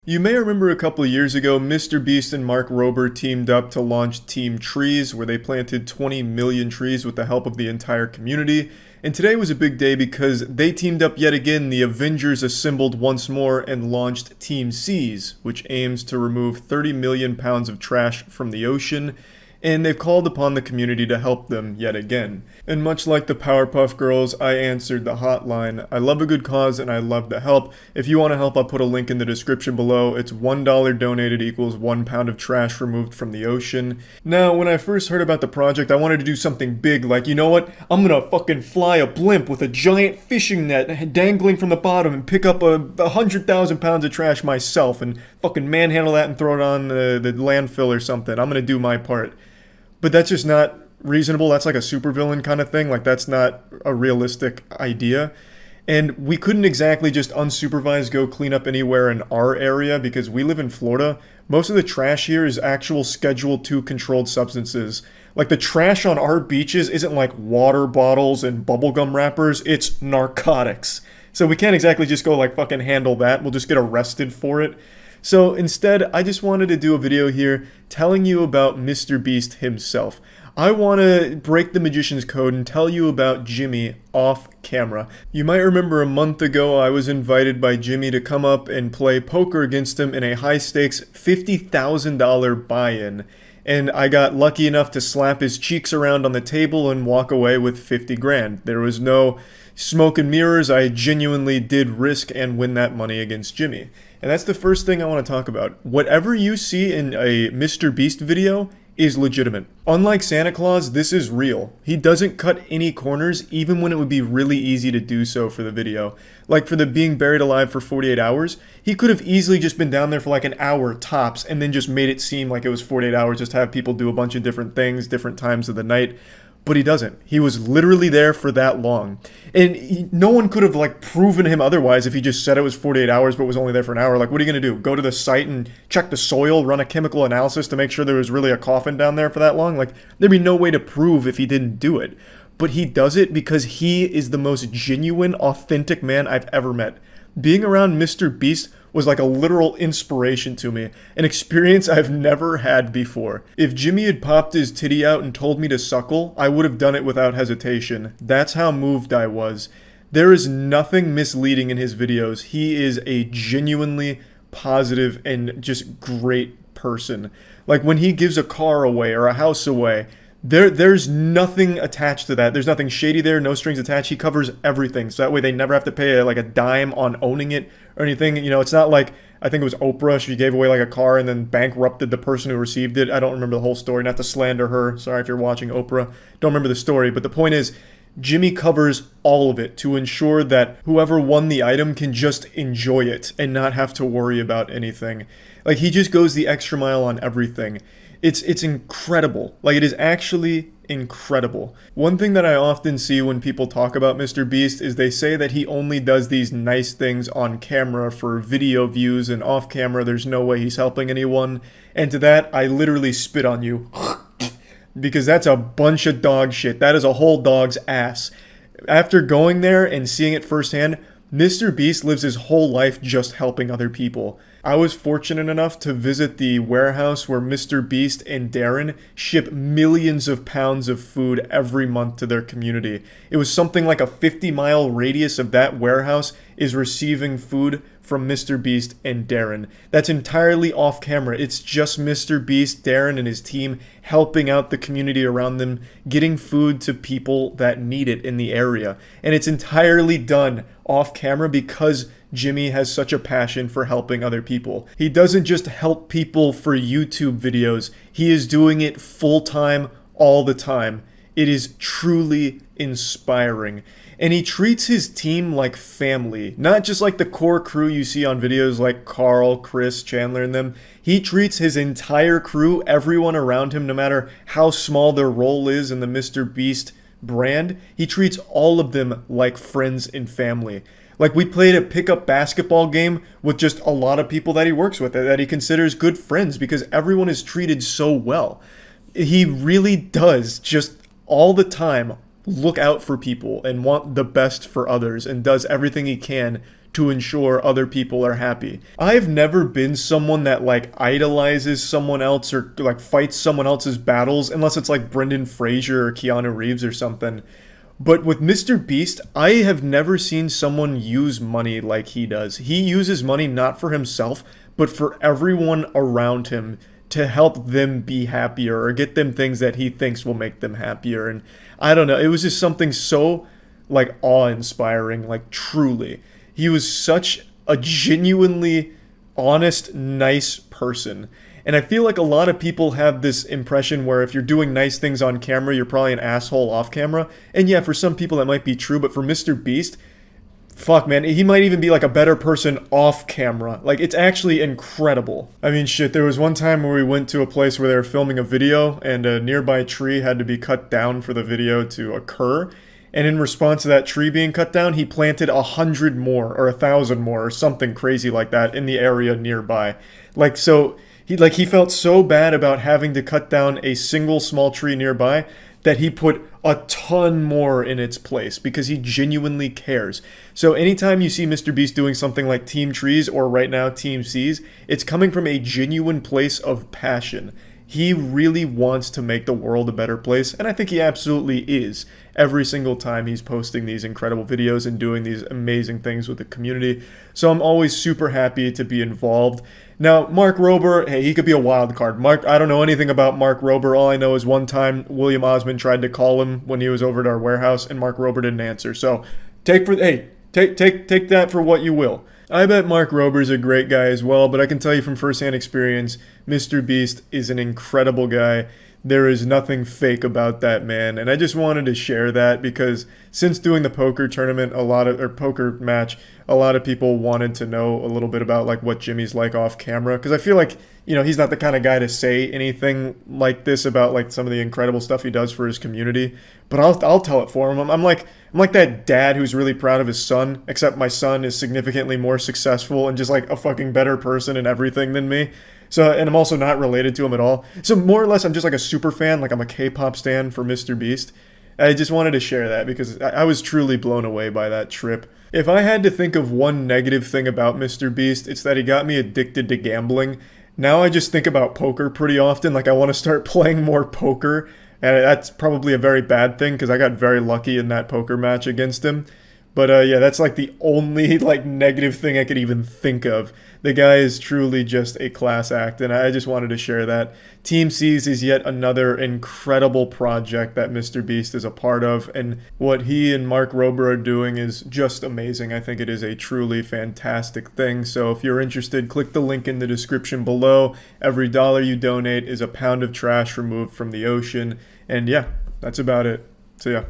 You may remember a couple of years ago, MrBeast and Mark Rober teamed up to launch Team Trees, where they planted 20 million trees with the help of the entire community. And today was a big day because they teamed up yet again. The Avengers assembled once more and launched Team Seas, which aims to remove 30 million pounds of trash from the ocean. And they've called upon the community to help them yet again. And much like the Powerpuff Girls, I answered the hotline. I love a good cause and I love to help. If you want to help, I'll put a link in the description below. It's $1 donated equals 1 pound of trash removed from the ocean. Now, when I first heard about the project, I wanted to do something big, like, you know what? I'm gonna fucking fly a blimp with a giant fishing net dangling from the bottom and pick up 100,000 pounds of trash myself and fucking manhandle that and throw it on the landfill or something. I'm gonna do my part. But that's just not reasonable. That's like a supervillain kind of thing. Like, that's not a realistic idea. And we couldn't exactly just unsupervised go clean up anywhere in our area because we live in Florida. Most of the trash here is actual Schedule II controlled substances. Like, the trash on our beaches isn't like water bottles and bubblegum wrappers. It's narcotics. So we can't exactly just go like fucking handle that. We'll just get arrested for it. So instead, I just wanted to do a video here telling you about MrBeast himself. I want to break the magician's code and tell you about Jimmy off camera. You might remember a month ago I was invited by Jimmy to come up and play poker against him in a high-stakes $50,000 buy-in. And I got lucky enough to slap his cheeks around on the table and walk away with 50 grand. There was no smoke and mirrors. I genuinely did risk and win that money against Jimmy. And that's the first thing I want to talk about. Whatever you see in a MrBeast video is legitimate. Unlike Santa Claus, this is real. He doesn't cut any corners, even when it would be really easy to do so for the video. Like for the being buried alive for 48 hours, he could have easily just been down there for like an hour tops and then just made it seem like it was 48 hours, just have people do a bunch of different things, different times of the night. But he doesn't. He was literally there for that long. And no one could have like proven him otherwise if he just said it was 48 hours but was only there for an hour. Like, what are you going to do? Go to the site and check the soil, run a chemical analysis to make sure there was really a coffin down there for that long? Like, there'd be no way to prove if he didn't do it. But he does it because he is the most genuine, authentic man I've ever met. Being around MrBeast was like a literal inspiration to me, an experience I've never had before. If Jimmy had popped his titty out and told me to suckle, I would have done it without hesitation. That's how moved I was. There is nothing misleading in his videos. He is a genuinely positive and just great person. Like when he gives a car away or a house away, there's nothing attached to that. There's nothing shady there, no strings attached. He covers everything. So that way they never have to pay like a dime on owning it or anything. You know, it's not like, I think it was Oprah. She gave away like a car and then bankrupted the person who received it. I don't remember the whole story, not to slander her. Sorry if you're watching Oprah. Don't remember the story. But the point is, Jimmy covers all of it to ensure that whoever won the item can just enjoy it and not have to worry about anything. Like, he just goes the extra mile on everything. It's incredible. Like, it is actually incredible. One thing that I often see when people talk about MrBeast is they say that he only does these nice things on camera for video views, and off camera there's no way he's helping anyone. And to that, I literally spit on you. Because that's a bunch of dog shit. That is a whole dog's ass. After going there and seeing it firsthand, MrBeast lives his whole life just helping other people. I was fortunate enough to visit the warehouse where MrBeast and Darren ship millions of pounds of food every month to their community. It was something like a 50-mile radius of that warehouse is receiving food from MrBeast and Darren. That's entirely off camera. It's just MrBeast, Darren, and his team helping out the community around them, getting food to people that need it in the area. And it's entirely done off camera because Jimmy has such a passion for helping other people. He doesn't just help people for YouTube videos. He is doing it full-time, all the time. It is truly inspiring. And he treats his team like family, not just like the core crew you see on videos like Carl, Chris, Chandler, and them. He treats his entire crew, everyone around him, no matter how small their role is in the MrBeast brand, he treats all of them like friends and family. Like, we played a pickup basketball game with just a lot of people that he works with, that he considers good friends, because everyone is treated so well. He really does just all the time look out for people and want the best for others, and does everything he can to ensure other people are happy. I've never been someone that like idolizes someone else or like fights someone else's battles unless it's like Brendan Fraser or Keanu Reeves or something. But with MrBeast, I have never seen someone use money like he does. He uses money not for himself, but for everyone around him to help them be happier or get them things that he thinks will make them happier. And I don't know, it was just something so like awe-inspiring, like truly. He was such a genuinely honest, nice person. And I feel like a lot of people have this impression where if you're doing nice things on camera, you're probably an asshole off camera. And yeah, for some people that might be true, but for MrBeast, fuck man, he might even be like a better person off camera. Like, it's actually incredible. I mean, shit, there was one time where we went to a place where they were filming a video and a nearby tree had to be cut down for the video to occur. And in response to that tree being cut down, he planted 100 more or 1,000 more or something crazy like that in the area nearby. Like, so he felt so bad about having to cut down a single small tree nearby that he put a ton more in its place because he genuinely cares. So anytime you see MrBeast doing something like Team Trees or right now Team Seas, it's coming from a genuine place of passion. He really wants to make the world a better place, and I think he absolutely is every single time he's posting these incredible videos and doing these amazing things with the community. So I'm always super happy to be involved. Now, Mark Rober, hey, he could be a wild card. I don't know anything about Mark Rober. All I know is one time William Osmond tried to call him when he was over at our warehouse, and Mark Rober didn't answer. So take that for what you will. I bet Mark Rober's a great guy as well, but I can tell you from firsthand experience, MrBeast is an incredible guy. There is nothing fake about that man, and I just wanted to share that because since doing the poker tournament, poker match, a lot of people wanted to know a little bit about like what Jimmy's like off camera, because I feel like, you know, he's not the kind of guy to say anything like this about like some of the incredible stuff he does for his community, but I'll tell it for him. I'm like that dad who's really proud of his son, except my son is significantly more successful and just like a fucking better person and everything than me. So, and I'm also not related to him at all. So more or less, I'm just like a super fan, like I'm a K-pop stan for MrBeast. I just wanted to share that because I was truly blown away by that trip. If I had to think of one negative thing about MrBeast, it's that he got me addicted to gambling. Now I just think about poker pretty often, like I want to start playing more poker, and that's probably a very bad thing because I got very lucky in that poker match against him. But yeah, that's like the only like negative thing I could even think of. The guy is truly just a class act, and I just wanted to share that. Team Seas is yet another incredible project that MrBeast is a part of, and what he and Mark Rober are doing is just amazing. I think it is a truly fantastic thing. So if you're interested, click the link in the description below. Every dollar you donate is a pound of trash removed from the ocean. And yeah, that's about it. So yeah.